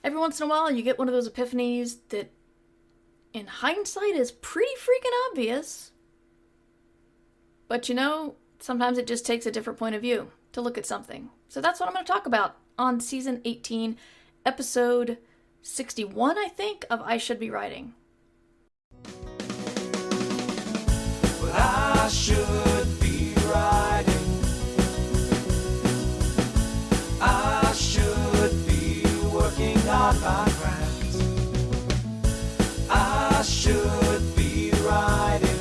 Every once in a while, you get one of those epiphanies that, in hindsight, is pretty freaking obvious. But sometimes it just takes a different point of view to look at something. So that's what I'm going to talk about on season 18, episode 61, I think, of I Should Be Writing. But I should be writing. I should be working on my craft. I should be writing.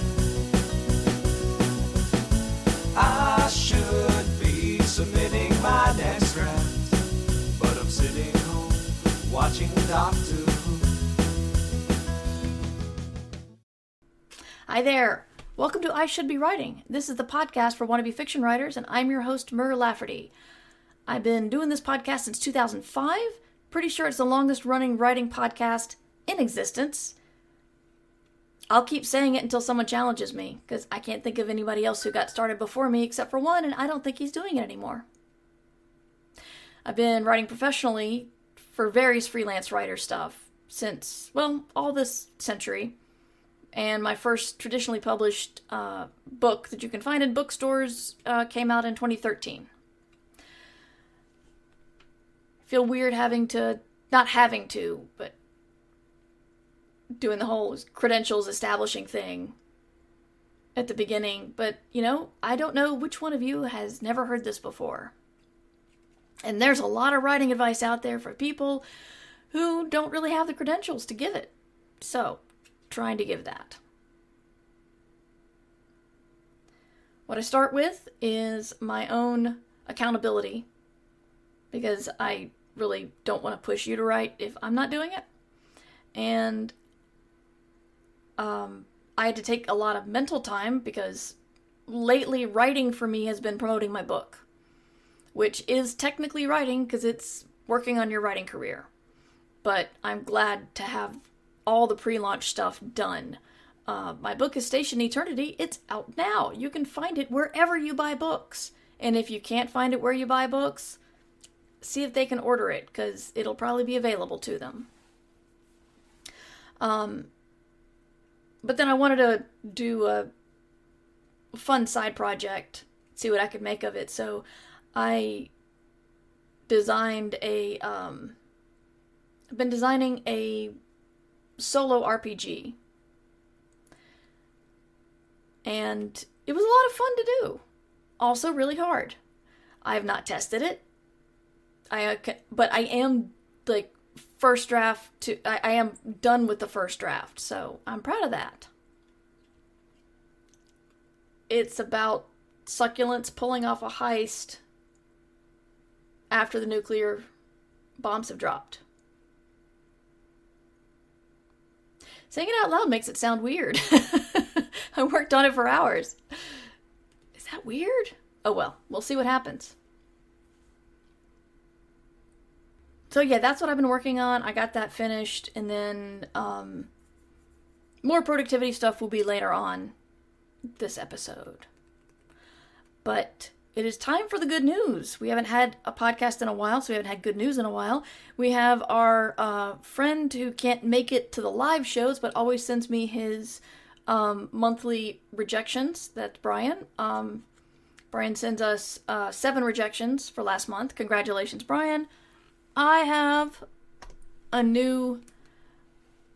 I should be submitting my next draft. But I'm sitting home watching Doctor Who. Hi there. Welcome to I Should Be Writing. This is the podcast for wannabe fiction writers, and I'm your host, Mur Lafferty. I've been doing this podcast since 2005. Pretty sure it's the longest running writing podcast in existence. I'll keep saying it until someone challenges me, because I can't think of anybody else who got started before me except for one, and I don't think he's doing it anymore. I've been writing professionally for various freelance writer stuff since, all this century. And my first traditionally published book that you can find in bookstores came out in 2013. Feel weird but doing the whole credentials establishing thing at the beginning. But, I don't know which one of you has never heard this before. And there's a lot of writing advice out there for people who don't really have the credentials to give it. So, trying to give that. What I start with is my own accountability, because I really don't want to push you to write if I'm not doing it. And I had to take a lot of mental time because lately writing for me has been promoting my book, which is technically writing because it's working on your writing career. But I'm glad to have all the pre-launch stuff done. My book is Station Eternity. It's out now. You can find it wherever you buy books. And if you can't find it where you buy books, see if they can order it, because it'll probably be available to them. But then I wanted to do a fun side project, see what I could make of it. So I designed I've been designing a solo RPG. And it was a lot of fun to do. Also really hard. I have not tested it. But I am first draft I am done with the first draft, so I'm proud of that. It's about succulents pulling off a heist after the nuclear bombs have dropped. Saying it out loud makes it sound weird. I worked on it for hours. Is that weird? Oh well, we'll see what happens. So yeah, that's what I've been working on. I got that finished, and then more productivity stuff will be later on this episode. But it is time for the good news. We haven't had a podcast in a while, so we haven't had good news in a while. We have our friend who can't make it to the live shows, but always sends me his monthly rejections. That's Brian. Brian sends us 7 rejections for last month. Congratulations, Brian. I have a new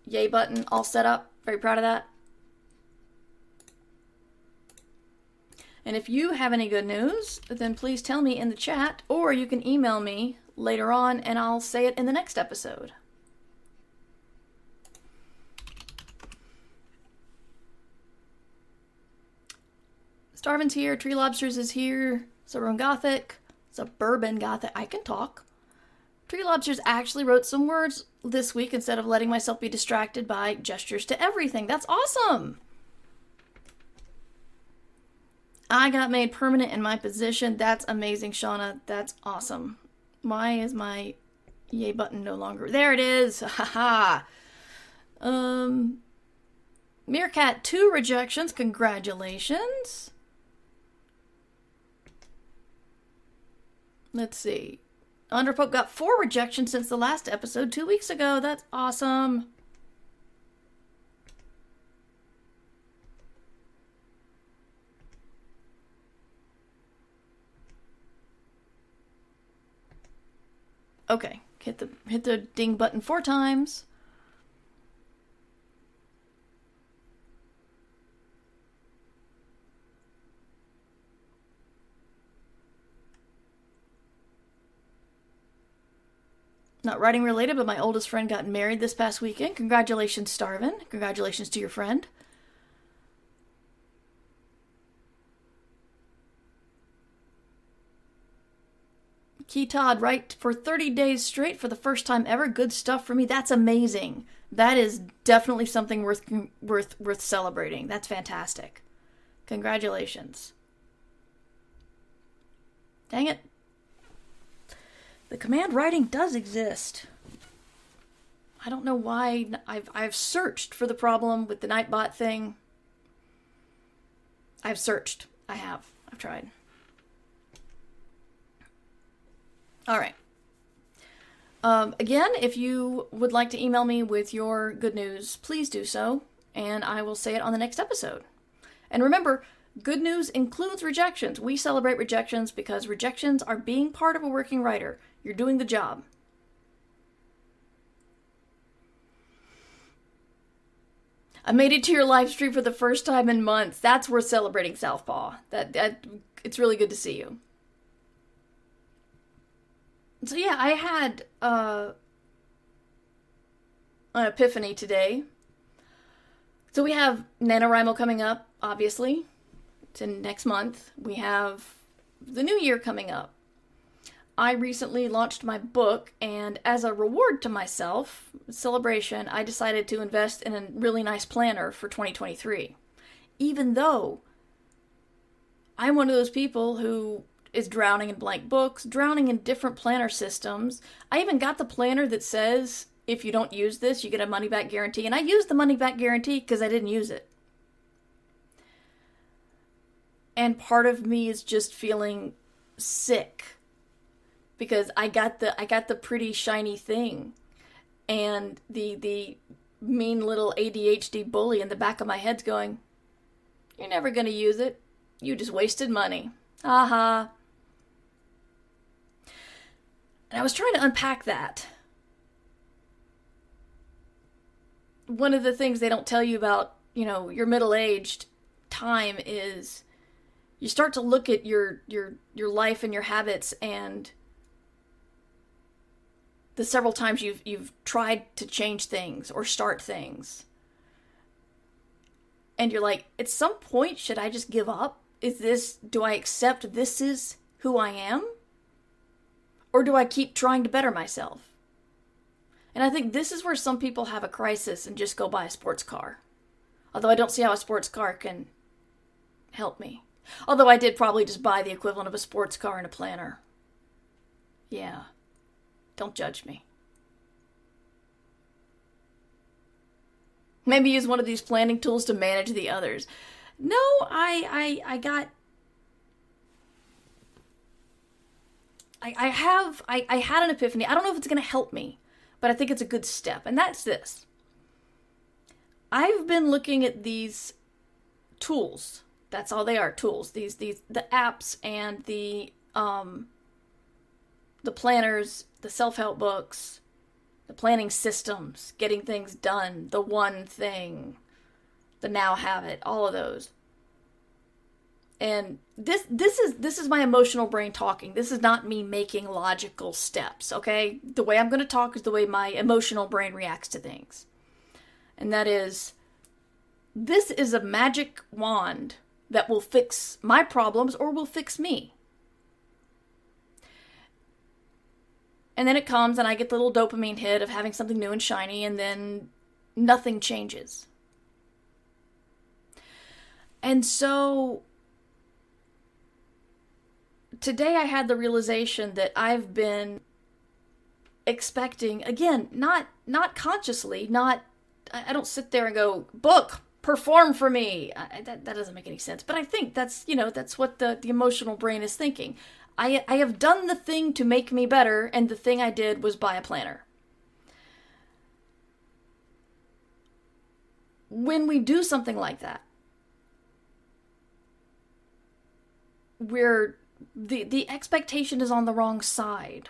yay button all set up. Very proud of that. And if you have any good news, then please tell me in the chat, or you can email me later on and I'll say it in the next episode. Starvin's here, Tree Lobsters is here, Suburban Gothic, I can talk. Tree Lobsters actually wrote some words this week instead of letting myself be distracted by gestures to everything. That's awesome! I got made permanent in my position. That's amazing, Shauna. That's awesome. Why is my yay button no longer? There it is! Haha! Meerkat, 2 rejections. Congratulations. Let's see. Underpope got 4 rejections since the last episode 2 weeks ago. That's awesome. Okay, hit the ding button 4 times. Not writing related, but my oldest friend got married this past weekend. Congratulations, Starvin. Congratulations to your friend. Key Todd, write for 30 days straight for the first time ever. Good stuff for me. That's amazing. That is definitely something worth celebrating. That's fantastic. Congratulations. Dang it. The command writing does exist. I don't know why. I've searched for the problem with the Nightbot thing. I've searched. I've tried. All right. Again, if you would like to email me with your good news, please do so, and I will say it on the next episode. And remember, good news includes rejections. We celebrate rejections because rejections are being part of a working writer. You're doing the job. I made it to your live stream for the first time in months. That's worth celebrating, Southpaw. That it's really good to see you. So yeah, I had an epiphany today. So we have NaNoWriMo coming up, obviously. It's in next month. We have the new year coming up. I recently launched my book, and as a reward to myself, celebration, I decided to invest in a really nice planner for 2023. Even though I'm one of those people who is drowning in blank books, drowning in different planner systems. I even got the planner that says, if you don't use this, you get a money-back guarantee. And I used the money-back guarantee because I didn't use it. And part of me is just feeling sick because I got the pretty shiny thing, and the mean little ADHD bully in the back of my head's going, "You're never going to use it. You just wasted money. Aha." And I was trying to unpack that. One of the things they don't tell you about, your middle-aged time is you start to look at your life and your habits and the several times you've tried to change things or start things. And you're like, at some point, should I just give up? Do I accept this is who I am? Or do I keep trying to better myself? And I think this is where some people have a crisis and just go buy a sports car. Although I don't see how a sports car can help me. Although I did probably just buy the equivalent of a sports car and a planner. Yeah. Don't judge me. Maybe use one of these planning tools to manage the others. No, I had an epiphany. I don't know if it's going to help me, but I think it's a good step. And that's this. I've been looking at these tools. That's all they are, tools. The apps and the planners, the self-help books, the planning systems, getting things done, the one thing, the now have it, all of those. And this is my emotional brain talking. This is not me making logical steps, okay? The way I'm going to talk is the way my emotional brain reacts to things. And that is, this is a magic wand that will fix my problems or will fix me. And then it comes and I get the little dopamine hit of having something new and shiny, and then nothing changes. And so today I had the realization that I've been expecting, again, not consciously, I don't sit there and go, book, perform for me. That doesn't make any sense. But I think that's what the emotional brain is thinking. I have done the thing to make me better, and the thing I did was buy a planner. When we do something like that, the expectation is on the wrong side.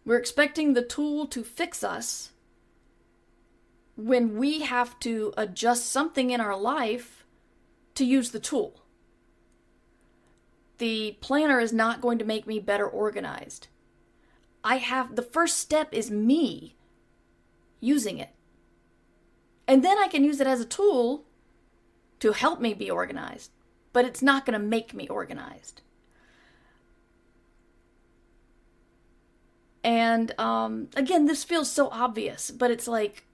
We're expecting the tool to fix us when we have to adjust something in our life to use the tool. The planner is not going to make me better organized. The first step is me using it. And then I can use it as a tool to help me be organized, but it's not going to make me organized. And again, this feels so obvious, but it's like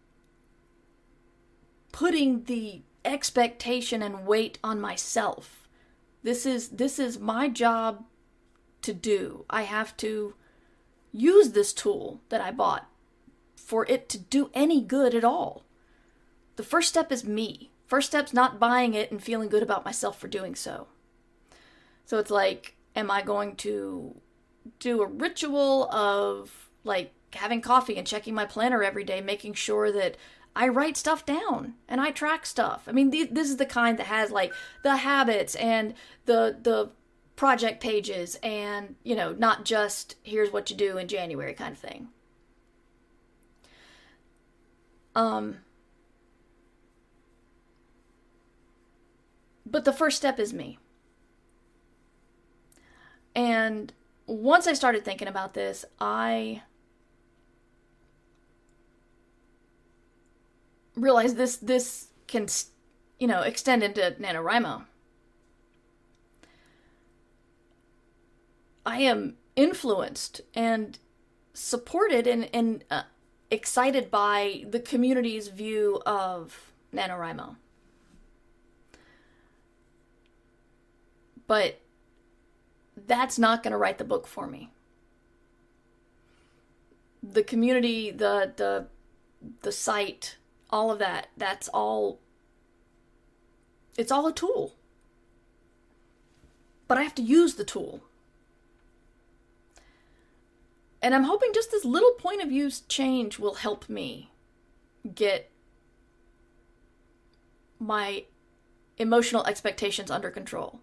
putting the expectation and weight on myself. This is my job to do. I have to use this tool that I bought for it to do any good at all. The first step is me. First step's not buying it and feeling good about myself for doing so. So it's like, am I going to do a ritual of like having coffee and checking my planner every day, making sure that I write stuff down and I track stuff? I mean, this is the kind that has like the habits and the project pages and, not just here's what you do in January kind of thing. But the first step is me. And once I started thinking about this, I realized this can, extend into NaNoWriMo. I am influenced and supported and excited by the community's view of NaNoWriMo. But that's not going to write the book for me. The community, the site, all of that, it's all a tool. But I have to use the tool. And I'm hoping just this little point of view change will help me get my emotional expectations under control.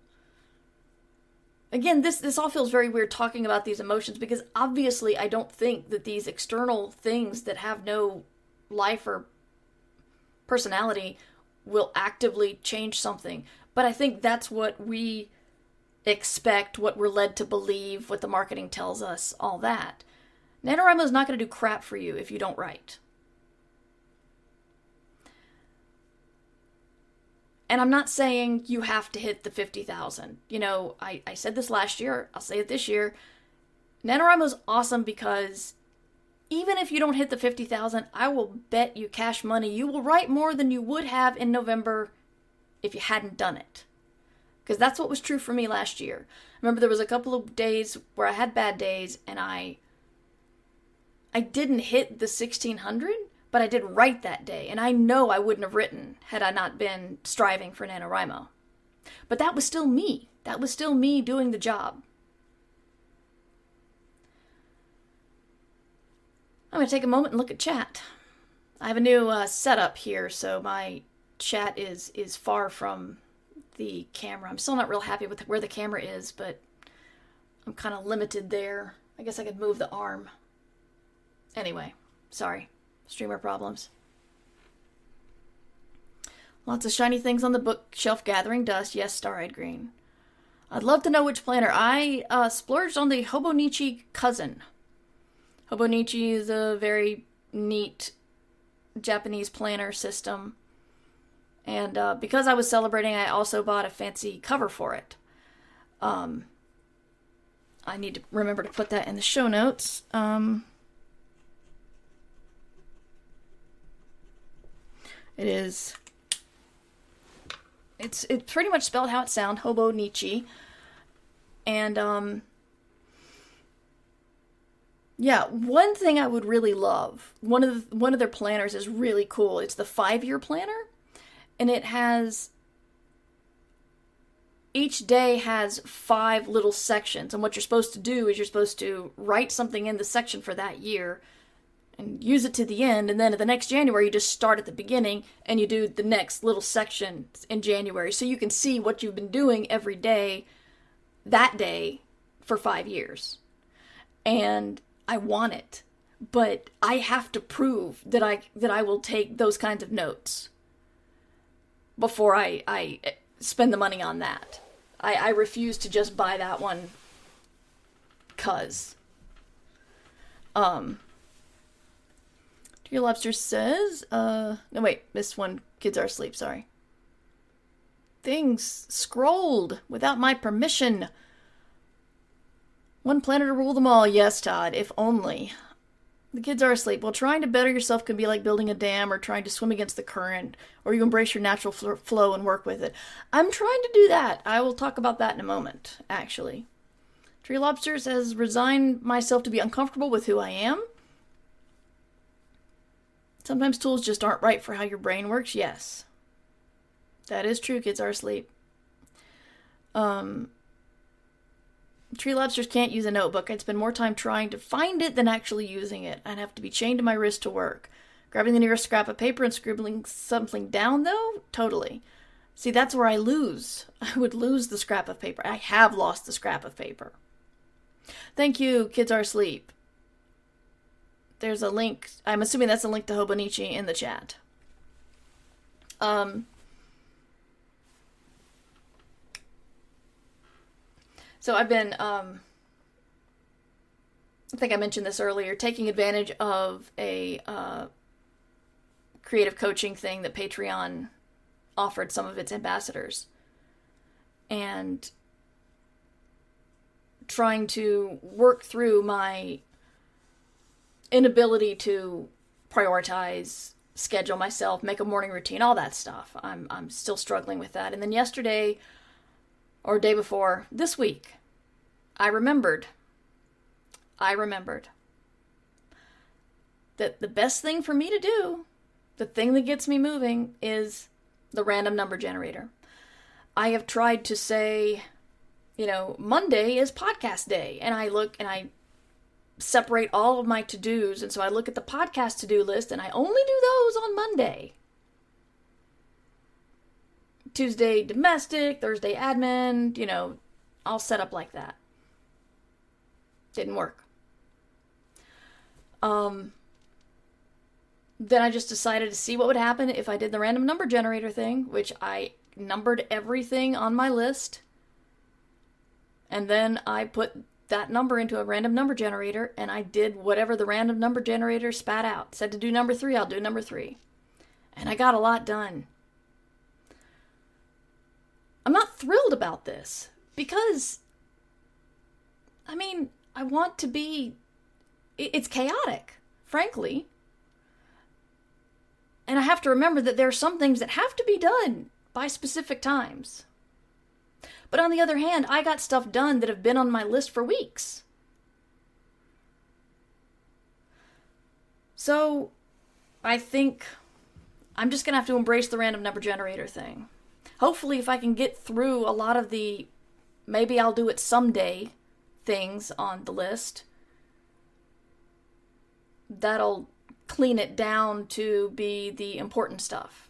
Again, this all feels very weird talking about these emotions because obviously I don't think that these external things that have no life or personality will actively change something. But I think that's what we expect, what we're led to believe, what the marketing tells us, all that. NaNoWriMo is not going to do crap for you if you don't write. And I'm not saying you have to hit the 50,000. I said this last year. I'll say it this year. NaNoWriMo is awesome because even if you don't hit the 50,000, I will bet you cash money you will write more than you would have in November if you hadn't done it. Because that's what was true for me last year. Remember, there was a couple of days where I had bad days and I didn't hit the 1,600. But I did write that day, and I know I wouldn't have written had I not been striving for NaNoWriMo. But that was still me. That was still me doing the job. I'm going to take a moment and look at chat. I have a new setup here, so my chat is far from the camera. I'm still not real happy with where the camera is, but I'm kind of limited there. I guess I could move the arm. Anyway, sorry. Streamer problems. Lots of shiny things on the bookshelf gathering dust. Yes, Star-Eyed Green. I'd love to know which planner. I splurged on the Hobonichi Cousin. Hobonichi is a very neat Japanese planner system. And because I was celebrating, I also bought a fancy cover for it. I need to remember to put that in the show notes. It's pretty much spelled how it sounds, Hobonichi. And, yeah, one thing I would really love, one of their planners is really cool. It's the 5-year planner, and it each day has 5 little sections, and what you're supposed to do is you're supposed to write something in the section for that year and use it to the end, and then at the next January you just start at the beginning and you do the next little section in January, so you can see what you've been doing every day that day for 5 years. And I want it, but I have to prove that I will take those kinds of notes before I spend the money on that. I refuse to just buy that one cuz. Dear Lobster says, no wait, this one, kids are asleep, sorry. Things scrolled without my permission. One planet to rule them all. Yes, Todd, if only. The kids are asleep. Well, trying to better yourself can be like building a dam or trying to swim against the current, or you embrace your natural flow and work with it. I'm trying to do that. I will talk about that in a moment, actually. Tree Lobster says, resign myself to be uncomfortable with who I am. Sometimes tools just aren't right for how your brain works. Yes. That is true. Kids are asleep. Tree Lobsters can't use a notebook. I'd spend more time trying to find it than actually using it. I'd have to be chained to my wrist to work. Grabbing the nearest scrap of paper and scribbling something down, though? Totally. See, that's where I lose. I would lose the scrap of paper. I have lost the scrap of paper. Thank you. Kids are asleep. There's a link. I'm assuming that's a link to Hobonichi in the chat. So I've been, I think I mentioned this earlier, taking advantage of a creative coaching thing that Patreon offered some of its ambassadors. And trying to work through my inability to prioritize, schedule myself, make a morning routine, all that stuff. I'm still struggling with that. And then yesterday, or day before, this week, I remembered that the best thing for me to do, the thing that gets me moving, is the random number generator. I have tried to say, Monday is podcast day, and I look and I separate all of my to-dos, and so I look at the podcast to-do list, and I only do those on Monday. Tuesday, domestic, Thursday, admin, all set up like that. Didn't work. Then I just decided to see what would happen if I did the random number generator thing, which I numbered everything on my list, and then I put that number into a random number generator, and I did whatever the random number generator spat out. Said to do number 3, I'll do number 3. And I got a lot done. I'm not thrilled about this because, I want to be, it's chaotic, frankly. And I have to remember that there are some things that have to be done by specific times. But on the other hand, I got stuff done that have been on my list for weeks. So I think I'm just going to have to embrace the random number generator thing. Hopefully, if I can get through a lot of the maybe I'll do it someday things on the list, that'll clean it down to be the important stuff.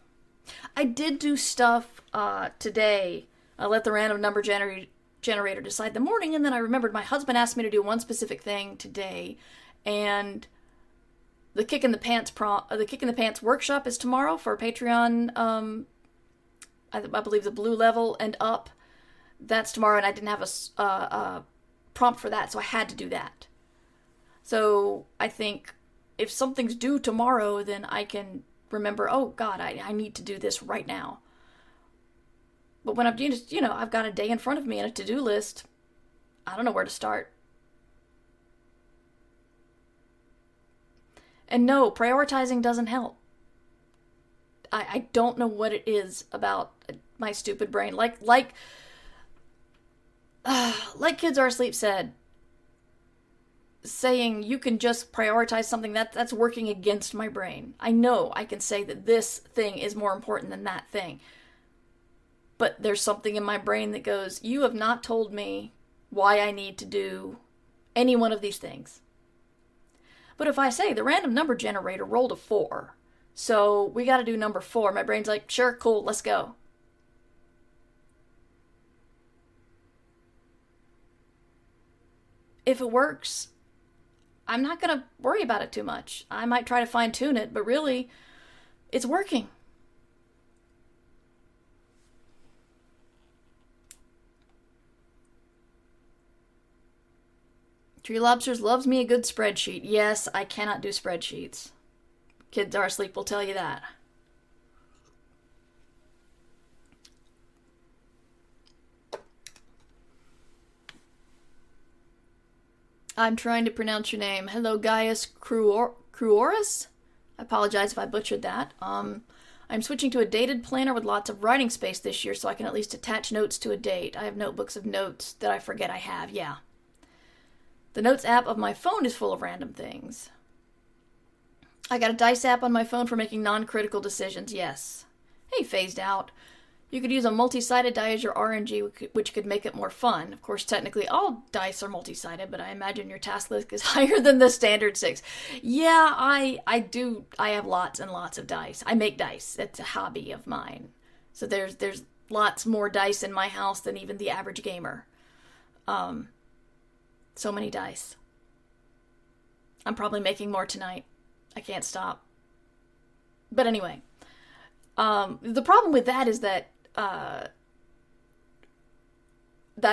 I did do stuff today. I let the random number generator decide the morning, and then I remembered my husband asked me to do one specific thing today, and the Kick in the Pants workshop is tomorrow for Patreon. I believe the blue level and up. That's tomorrow, and I didn't have a prompt for that, so I had to do that. So I think if something's due tomorrow, then I can remember, oh God, I need to do this right now. But when I've got a day in front of me and a to-do list, I don't know where to start. And no, prioritizing doesn't help. I don't know what it is about my stupid brain. Like Kids Are Asleep said, saying you can just prioritize something that's working against my brain. I know I can say that this thing is more important than that thing. But there's something in my brain that goes, you have not told me why I need to do any one of these things. But if I say the random number generator rolled a 4, so we got to do number 4, my brain's like, sure, cool, let's go. If it works, I'm not going to worry about it too much. I might try to fine tune it, but really, it's working. Tree Lobsters loves me a good spreadsheet. Yes, I cannot do spreadsheets. Kids are asleep will tell you that. I'm trying to pronounce your name. Hello, Gaius Cruoris? I apologize if I butchered that. I'm switching to a dated planner with lots of writing space this year so I can at least attach notes to a date. I have notebooks of notes that I forget I have, yeah. The Notes app of my phone is full of random things. I got a dice app on my phone for making non-critical decisions, yes. Hey, phased out. You could use a multi-sided die as your RNG, which could make it more fun. Of course, technically all dice are multi-sided, but I imagine your task list is higher than the standard 6. Yeah, I do. I have lots and lots of dice. I make dice. It's a hobby of mine. So there's lots more dice in my house than even the average gamer. So many dice. I'm probably making more tonight. I can't stop. But anyway, the problem with that is that that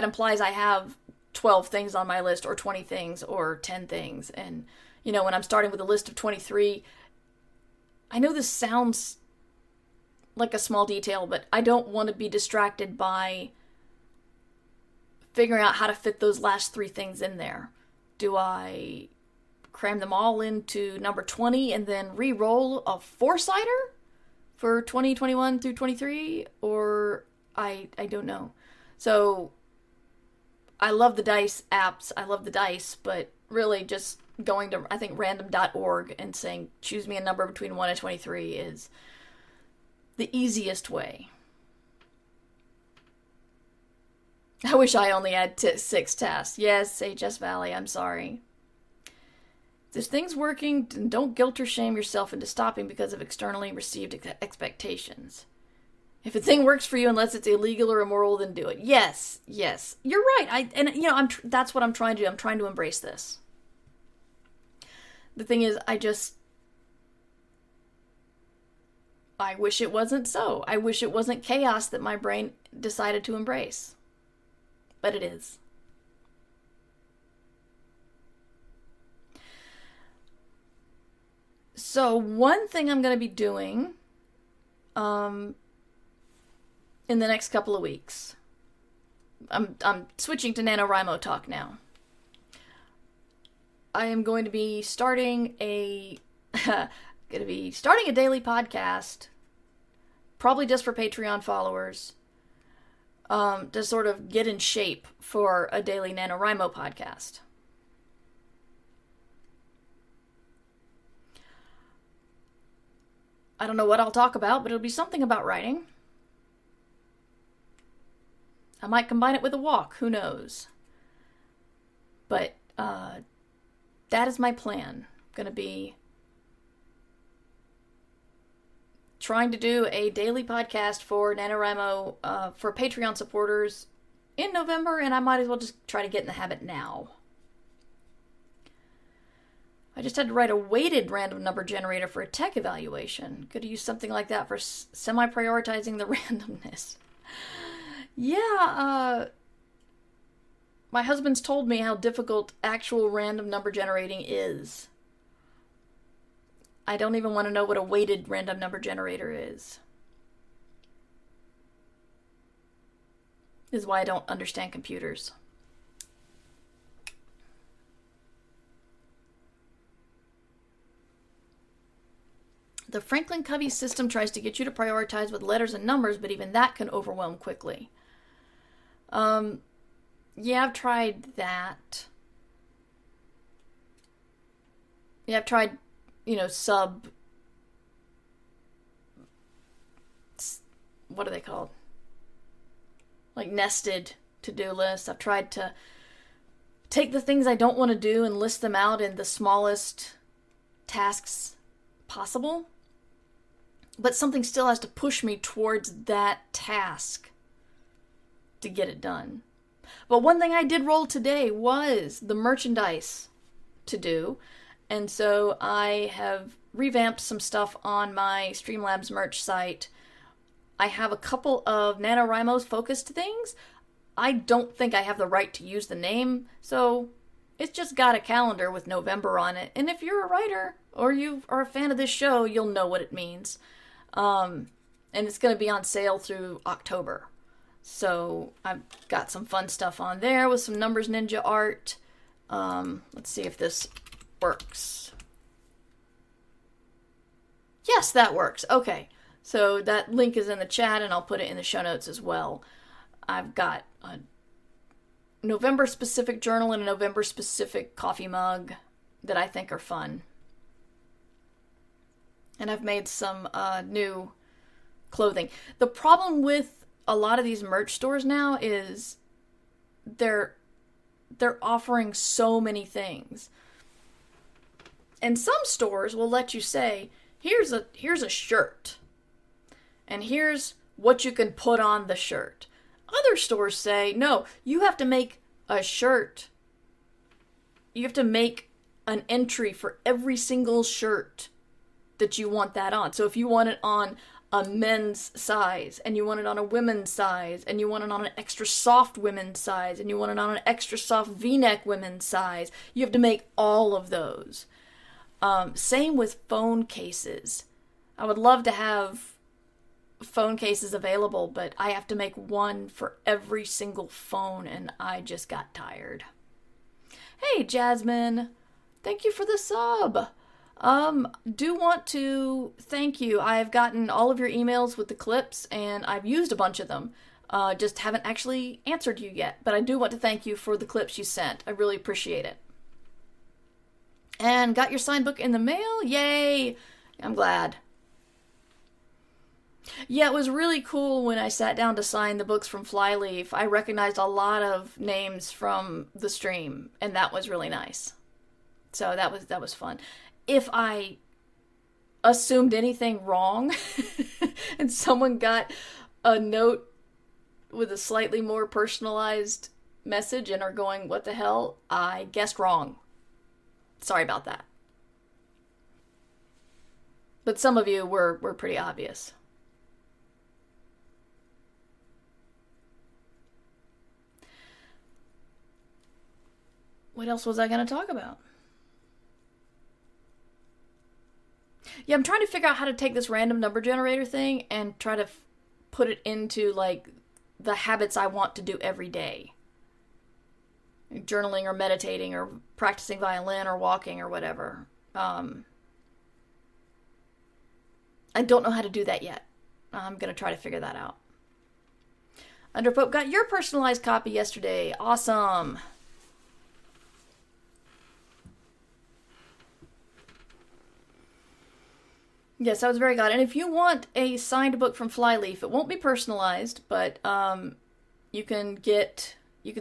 implies I have 12 things on my list, or 20 things, or 10 things. And, you know, when I'm starting with a list of 23, I know this sounds like a small detail, but I don't want to be distracted by figuring out how to fit those last 3 things in there. Do I cram them all into number 20 and then re-roll a 4-sider for 2021 through 23? Or I don't know. So I love the dice apps. I love the dice, but really just going to, I think, random.org and saying, choose me a number between 1 and 23 is the easiest way. I wish I only had 6 tasks. Yes, HS Valley, I'm sorry. If this thing's working, don't guilt or shame yourself into stopping because of externally received expectations. If a thing works for you unless it's illegal or immoral, then do it. Yes, you're right. That's what I'm trying to do. I'm trying to embrace this. The thing is, I wish it wasn't so. I wish it wasn't chaos that my brain decided to embrace. But it is. So one thing I'm going to be doing in the next couple of weeks, I'm switching to NaNoWriMo talk now. I am going to be starting a daily podcast, probably just for Patreon followers, to sort of get in shape for a daily NaNoWriMo podcast. I don't know what I'll talk about, but it'll be something about writing. I might combine it with a walk, who knows. But that is my plan. I'm going to be trying to do a daily podcast for NaNoWriMo for Patreon supporters in November, and I might as well just try to get in the habit now. I just had to write a weighted random number generator for a tech evaluation. Could use something like that for semi-prioritizing the randomness. Yeah, my husband's told me how difficult actual random number generating is. I don't even want to know what a weighted random number generator is. This is why I don't understand computers. The Franklin-Covey system tries to get you to prioritize with letters and numbers, but even that can overwhelm quickly. Yeah, I've tried that. Yeah, I've tried, what are they called? like nested to-do lists. I've tried to take the things I don't want to do and list them out in the smallest tasks possible. But something still has to push me towards that task to get it done. But one thing I did roll today was the merchandise to do. And so I have revamped some stuff on my Streamlabs merch site. I have a couple of NaNoWriMo's focused things. I don't think I have the right to use the name, so it's just got a calendar with November on it. And if you're a writer or you are a fan of this show, you'll know what it means. And it's going to be on sale through October. So I've got some fun stuff on there with some Numbers Ninja art. Let's see if this works. Yes, that works. Okay. So that link is in the chat, and I'll put it in the show notes as well. I've got a November-specific journal and a November-specific coffee mug that I think are fun. And I've made some new clothing. The problem with a lot of these merch stores now is they're offering so many things. And some stores will let you say, here's a shirt. And here's what you can put on the shirt. Other stores say, no, you have to make a shirt. You have to make an entry for every single shirt that you want that on. So if you want it on a men's size, and you want it on a women's size, and you want it on an extra soft women's size, and you want it on an extra soft V-neck women's size, you have to make all of those. Same with phone cases. I would love to have phone cases available, but I have to make one for every single phone, and I just got tired. Hey, Jasmine. Thank you for the sub. Do want to thank you. I've gotten all of your emails with the clips, and I've used a bunch of them. Just haven't actually answered you yet, but I do want to thank you for the clips you sent. I really appreciate it. And got your signed book in the mail? Yay! I'm glad. Yeah, it was really cool when I sat down to sign the books from Flyleaf. I recognized a lot of names from the stream, and that was really nice. So that was fun. If I assumed anything wrong and someone got a note with a slightly more personalized message and are going, what the hell? I guessed wrong. Sorry about that. But some of you were pretty obvious. What else was I going to talk about? Yeah, I'm trying to figure out how to take this random number generator thing and try to put it into, like, the habits I want to do every day. Journaling or meditating or practicing violin or walking or whatever. I don't know how to do that yet. I'm going to try to figure that out. Underpope got your personalized copy yesterday. Awesome. Yes, that was very good. And if you want a signed book from Flyleaf, it won't be personalized, but you can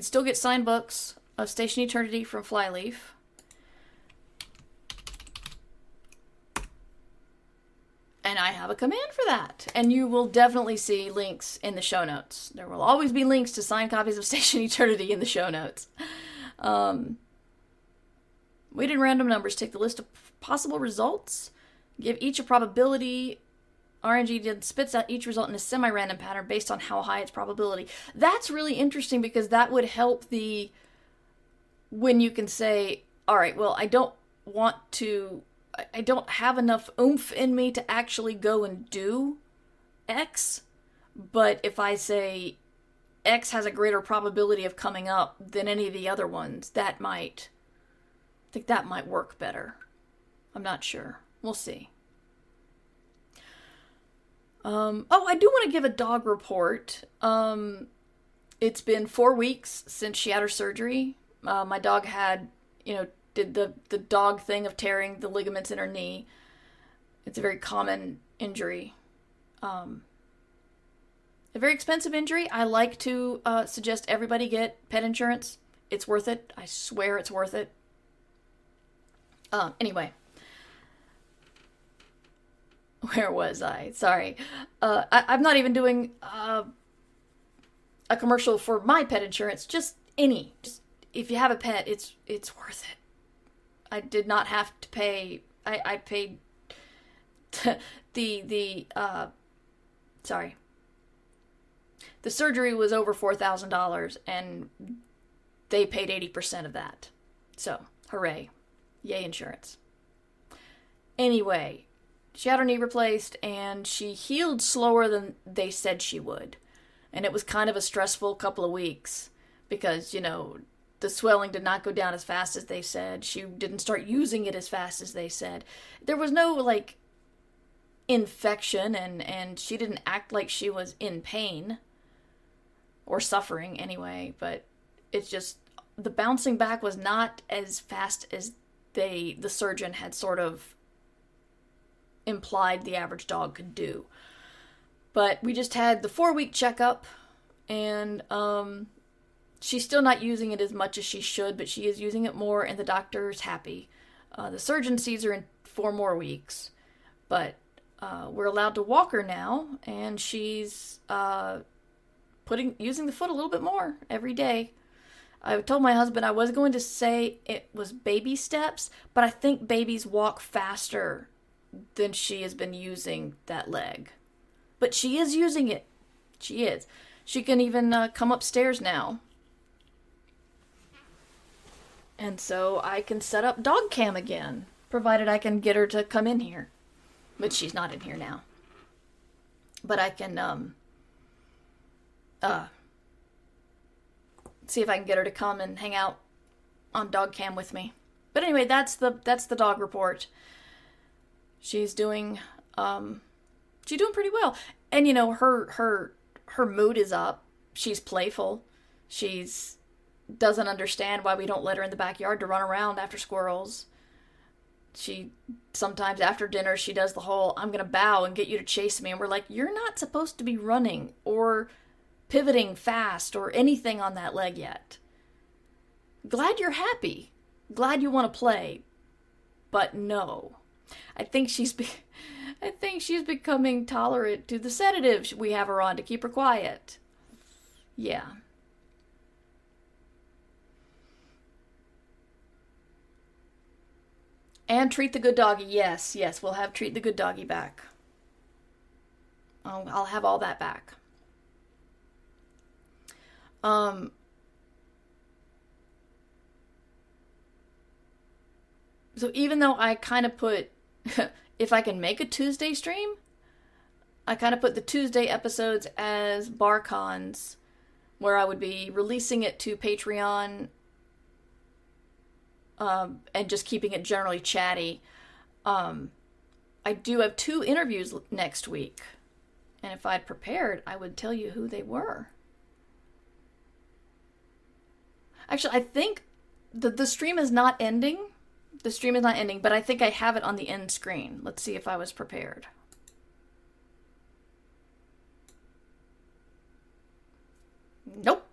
still get signed books of Station Eternity from Flyleaf. And I have a command for that. And you will definitely see links in the show notes. There will always be links to signed copies of Station Eternity in the show notes. Weighted random numbers. Take the list of possible results. Give each a probability. RNG then spits out each result in a semi-random pattern based on how high its probability. That's really interesting because that would help when you can say, all right, well, I don't have enough oomph in me to actually go and do X, but if I say X has a greater probability of coming up than any of the other ones, that might work better. I'm not sure. We'll see. I do want to give a dog report. It's been 4 weeks since she had her surgery. My dog had, did the dog thing of tearing the ligaments in her knee. It's a very common injury. a very expensive injury. I like to suggest everybody get pet insurance. It's worth it. I swear it's worth it. Anyway. Where was I? Sorry. I'm not even doing a commercial for my pet insurance. Just any. Just, if you have a pet, it's worth it. I did not have to pay. I paid sorry. The surgery was over $4,000, and they paid 80% of that. So, hooray. Yay, insurance. Anyway, she had her knee replaced, and she healed slower than they said she would. And it was kind of a stressful couple of weeks because, you know, the swelling did not go down as fast as they said. She didn't start using it as fast as they said. There was no, like, infection, and she didn't act like she was in pain or suffering anyway, but it's just the bouncing back was not as fast as the surgeon had sort of implied the average dog could do. But we just had the 4-week checkup, and she's still not using it as much as she should, but she is using it more, and the doctor's happy. The surgeon sees her in 4 more weeks, but we're allowed to walk her now, and she's using the foot a little bit more every day. I told my husband I was going to say it was baby steps, but I think babies walk faster than she has been using that leg. But she is using it. She is. She can even come upstairs now. And so I can set up dog cam again, provided I can get her to come in here. But she's not in here now. But I can see if I can get her to come and hang out on dog cam with me. But anyway, that's the dog report. She's doing pretty well. And you know, her mood is up. She's playful. She's doesn't understand why we don't let her in the backyard to run around after squirrels. She sometimes after dinner she does the whole I'm gonna bow and get you to chase me, and we're like, you're not supposed to be running or pivoting fast or anything on that leg yet. Glad you're happy. Glad you want to play. But no. I think she's becoming tolerant to the sedatives we have her on to keep her quiet. Yeah. And Treat the Good Doggy. Yes, we'll have Treat the Good Doggy back. I'll have all that back. So even though I kind of put, if I can make a Tuesday stream, I kind of put the Tuesday episodes as BarCons, where I would be releasing it to Patreon, and just keeping it generally chatty. I do have 2 interviews next week, and if I'd prepared, I would tell you who they were. Actually, I think the stream is not ending. The stream is not ending, but I think I have it on the end screen. Let's see if I was prepared. Nope.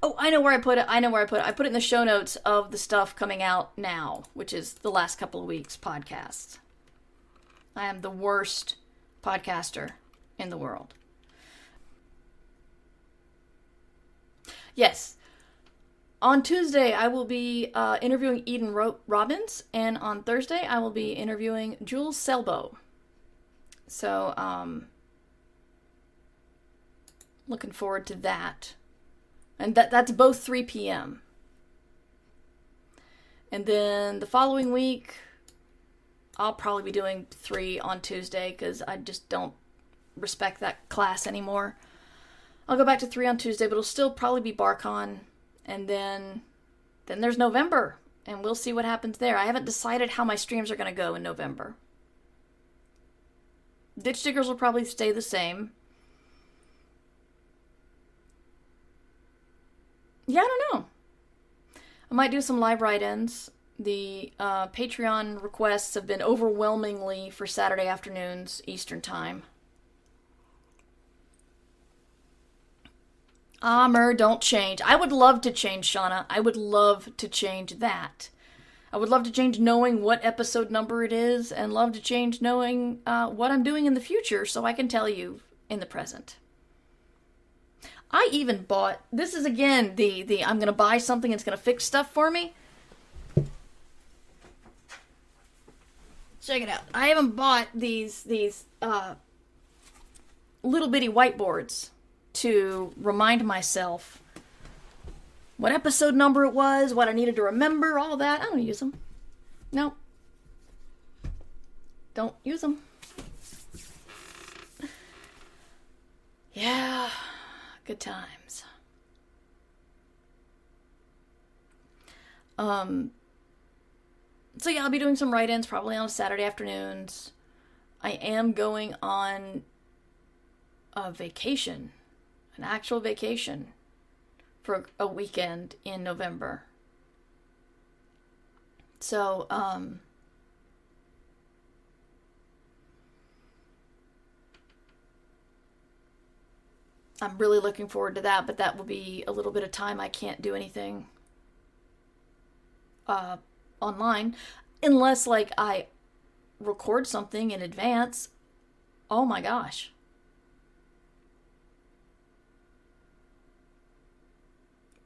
Oh, I know where I put it. I put it in the show notes of the stuff coming out now, which is the last couple of weeks' podcasts. I am the worst podcaster in the world. Yes. On Tuesday, I will be interviewing Eden Robbins, and on Thursday, I will be interviewing Jules Selbo. So, looking forward to that. And that's both 3 p.m. And then the following week, I'll probably be doing 3 on Tuesday, because I just don't respect that class anymore. I'll go back to 3 on Tuesday, but it'll still probably be BarCon. And then there's November, and we'll see what happens there. I haven't decided how my streams are going to go in November. Ditch Diggers will probably stay the same. Yeah, I don't know. I might do some live write-ins. The Patreon requests have been overwhelmingly for Saturday afternoons, Eastern Time. Don't change. I would love to change, Shauna. I would love to change that. I would love to change knowing what episode number it is, and love to change knowing what I'm doing in the future so I can tell you in the present. I even bought, this is again the I'm going to buy something that's going to fix stuff for me. Check it out. I haven't bought these little bitty whiteboards to remind myself what episode number it was, what I needed to remember, all that. I don't use them. No. Don't use them. Yeah, good times. So yeah, I'll be doing some write-ins probably on Saturday afternoons. I am going on a vacation, an actual vacation, for a weekend in November. So, I'm really looking forward to that, but that will be a little bit of time I can't do anything online, unless like I record something in advance. Oh my gosh.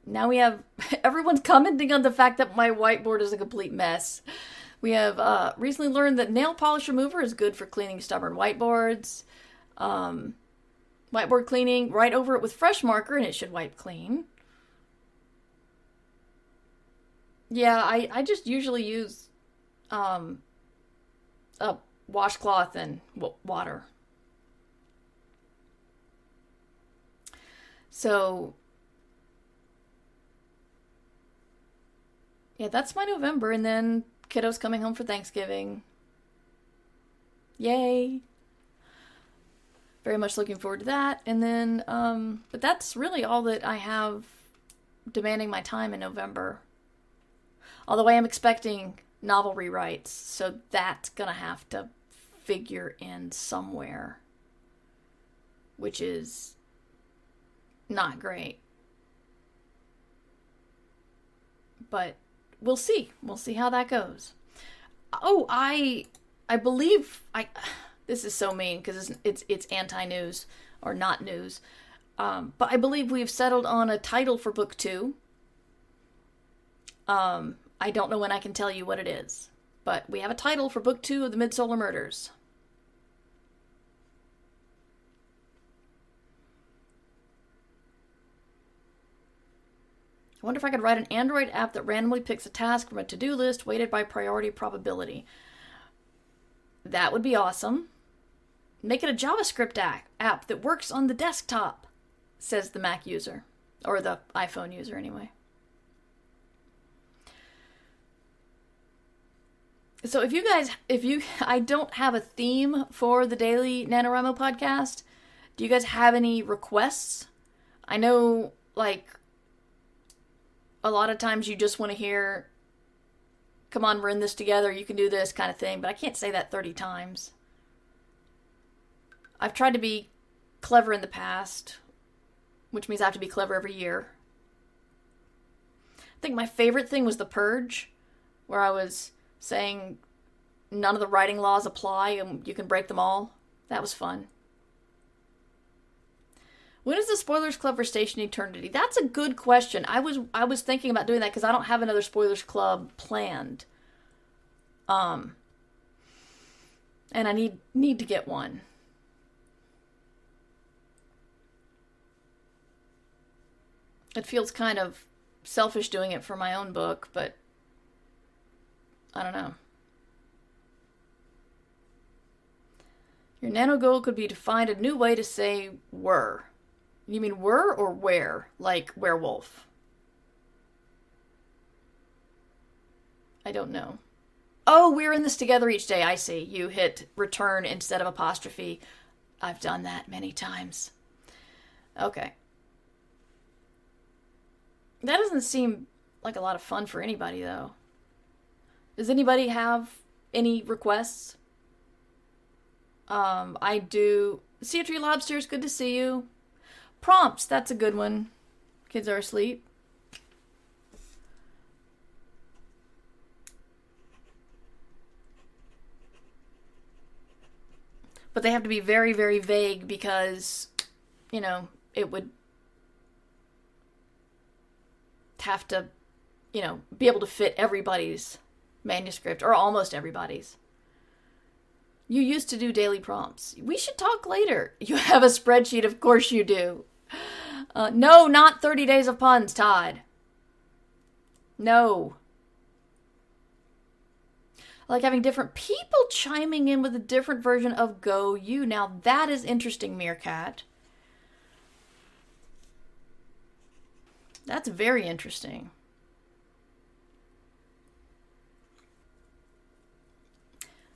Now we have, everyone's commenting on the fact that my whiteboard is a complete mess. We have recently learned that nail polish remover is good for cleaning stubborn whiteboards. Whiteboard cleaning, write over it with fresh marker and it should wipe clean. Yeah, I just usually use a washcloth and water. So, yeah, that's my November, and then kiddos coming home for Thanksgiving. Yay! Very much looking forward to that, and then, but that's really all that I have demanding my time in November. Although I am expecting novel rewrites, so that's gonna have to figure in somewhere, which is not great. But we'll see. We'll see how that goes. Oh, I believe this is so mean because it's anti-news or not news. But I believe we've settled on a title for book 2. I don't know when I can tell you what it is, but we have a title for book 2 of the Midsolar Murders. I wonder if I could write an Android app that randomly picks a task from a to-do list weighted by priority probability. That would be awesome. Make it a JavaScript app that works on the desktop, says the Mac user. Or the iPhone user, anyway. So I don't have a theme for the daily NaNoWriMo podcast. Do you guys have any requests? I know, like, a lot of times you just want to hear, come on, we're in this together, you can do this kind of thing, but I can't say that 30 times. I've tried to be clever in the past, which means I have to be clever every year. I think my favorite thing was The Purge, where I was saying none of the writing laws apply and you can break them all. That was fun. When is the Spoilers Club for Station Eternity? That's a good question. I was thinking about doing that because I don't have another Spoilers Club planned. And I need to get one. It feels kind of selfish doing it for my own book, but I don't know. Your nano goal could be to find a new way to say were. You mean were or where? Like werewolf? I don't know. Oh, we're in this together each day. I see. You hit return instead of apostrophe. I've done that many times. Okay. That doesn't seem like a lot of fun for anybody, though. Does anybody have any requests? I do. Sea Tree Lobsters, good to see you. Prompts, that's a good one. Kids are asleep. But they have to be very, very vague because, you know, it would have to, you know, be able to fit everybody's manuscript, or almost everybody's. You used to do daily prompts. We should talk later. You have a spreadsheet, of course you do. No, not 30 Days of Puns, Todd. No. I like having different people chiming in with a different version of Go You. Now that is interesting, Meerkat. That's very interesting.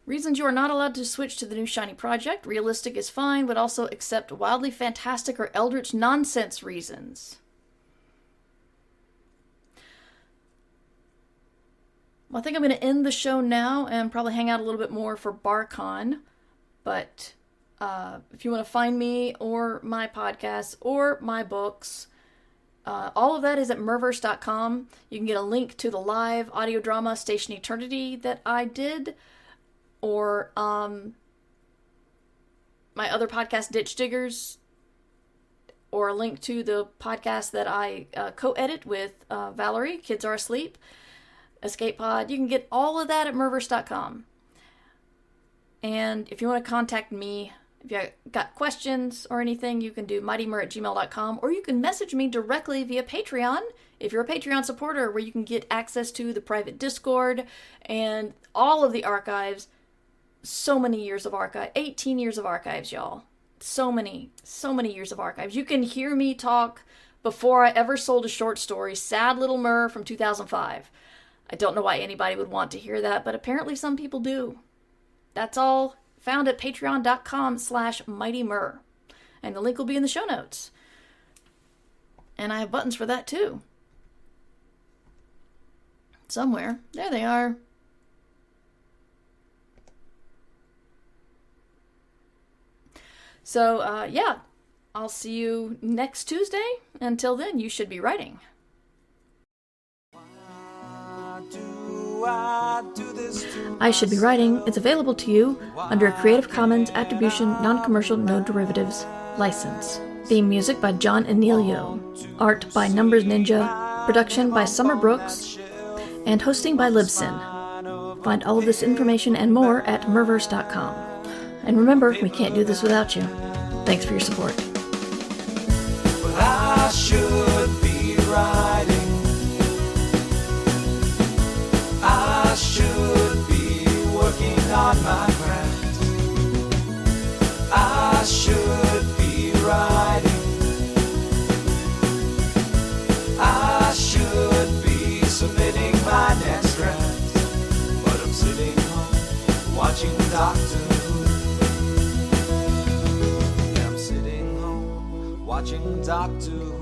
Reasons you are not allowed to switch to the new shiny project. Realistic is fine, but also accept wildly fantastic or eldritch nonsense reasons. Well, I think I'm going to end the show now and probably hang out a little bit more for BarCon. But if you want to find me or my podcast or my books, all of that is at merverse.com. You can get a link to the live audio drama Station Eternity that I did, or my other podcast, Ditch Diggers, or a link to the podcast that I co-edit with Valerie, Kids Are Asleep, Escape Pod. You can get all of that at merverse.com. And if you want to contact me, if you got questions or anything, you can do mightymur@gmail.com, or you can message me directly via Patreon, if you're a Patreon supporter, where you can get access to the private Discord and all of the archives. So many years of archive, 18 years of archives, y'all. So many years of archives. You can hear me talk before I ever sold a short story, Sad Little Mur from 2005. I don't know why anybody would want to hear that, but apparently some people do. That's all found at patreon.com/mightymur. And the link will be in the show notes. And I have buttons for that too. Somewhere. There they are. So, yeah, I'll see you next Tuesday. Until then, you should be writing. I Should Be Writing is available to you under a Creative Commons Attribution Non-Commercial No Derivatives license. Theme music by John Anelio. Art by Numbers Ninja. Production by Summer Brooks. And hosting by Libsyn. Find all of this information and more at merverse.com. And remember, we can't do this without you. Thanks for your support. Well, I should be writing. I should be working on my craft. I should be writing. I should be submitting my next draft. But I'm sitting home watching Doctor Who. Yeah, I'm sitting home watching Doctor Who.